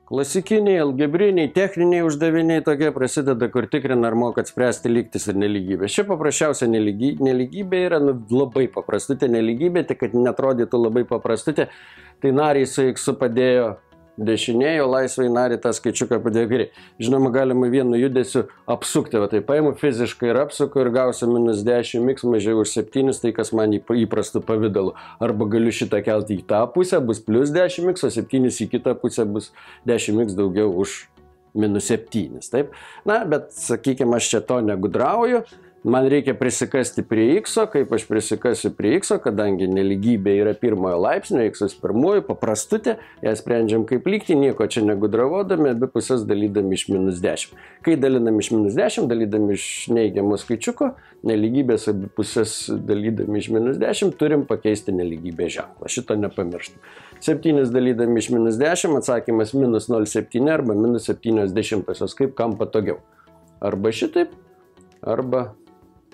Klasikiniai, algebriniai, techniniai uždaviniai tokie prasideda, kur tikrina, ar mokat spręsti lygtis ir nelygybė. Šia paprasčiausia nelygybė yra labai paprastutė nelygybė, tik kad netrodytų labai paprastutė. Tai nariai su X padėjo dešinėje, o laisvai narį tą skaičiuką padėjo kairė. Žinoma, galima vienu judesiu apsukti, va tai paimu fiziškai ir apsuku ir gausiu -10x mažiau už 7, tai kas man įprastų pavidalu. Arba galiu šitą kelti į tą pusę, bus +10x, o 7 į kitą pusę bus 10x daugiau už -7. Taip? Na, bet sakykime, aš čia to negudrauju. Man reikia prisikasti prie x, kaip aš prisikasiu prie x, kadangi nelygybė yra pirmojo laipsnio, x pirmojo, paprastutė, ją sprendžiam kaip lygtį, nieko čia negudravodami, abi pusės dalydami iš -10. Kai dalinam iš -10, dalydami iš neigiamo skaičiuko, nelygybės abi pusės dalydami iš -10, turim pakeisti nelygybės ženklą, šito nepamirštam. 7 dalydami iš -10, atsakymas -0,7 arba -0,7, kaip kam patogiau. Arba šitaip, arba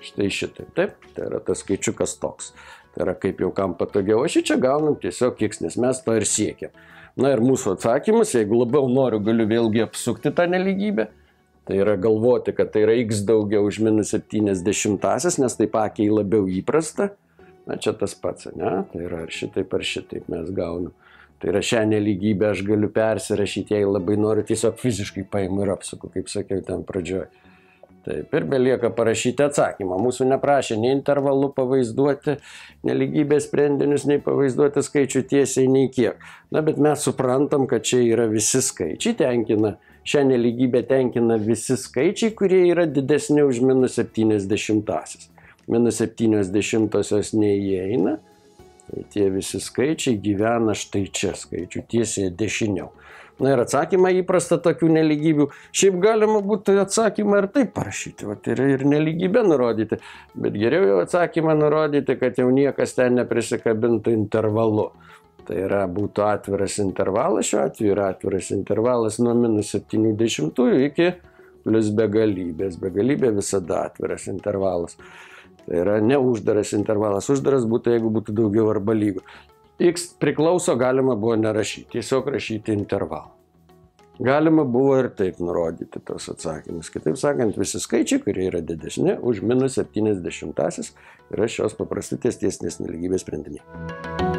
štai šitaip, taip, tai yra tas skaičiukas toks. Tai yra kaip jau kam patogiau, o šį čia gaunam tiesiog x, nes mes to ir siekiam. Na ir mūsų atsakymas, jeigu labiau noriu, galiu vėlgi apsukti tą nelygybę. Tai yra galvoti, kad tai yra x daugiau už -70, nes taip akiai labiau įprasta. Na čia tas pats, ne? Tai yra ar šitaip mes gaunam. Tai yra šią nelygybę aš galiu persirašyti, jei labai noriu, tiesiog fiziškai paimu ir apsuku, kaip sakiau ten pradžioje. Taip, ir belieka parašyti atsakymą. Mūsų neprašė nei intervalų pavaizduoti nelygybės sprendinius, nei pavaizduoti skaičių tiesiai, nei kiek. Na, bet mes suprantam, kad čia yra visi skaičiai, šią nelygybę tenkina visi skaičiai, kurie yra didesni už -70. -70 neįeina, tai tie visi skaičiai gyvena štai čia, skaičių tiesiai dešiniau. Na ir atsakymą įprasta tokių nelygybių. Šiaip galima būtų atsakymą ir taip parašyti, ir nelygybę nurodyti. Bet geriau jau atsakymą nurodyti, kad jau niekas ten neprisikabintų intervalu. Tai yra būtų atviras intervalas, šiuo atveju yra atviras intervalas nuo -70 iki plius begalybės. Begalybė visada atviras intervalas. Tai yra neuždaras intervalas. Uždaras būtų, jeigu būtų daugiau arba lygu. X priklauso galima buvo nerašyti, tiesiog rašyti intervalą. Galima buvo ir taip nurodyti tos atsakymus. Kitaip sakant, visi skaičiai, kurie yra didesni už -70, yra šios paprastutės tiesinės nelygybės sprendiniai.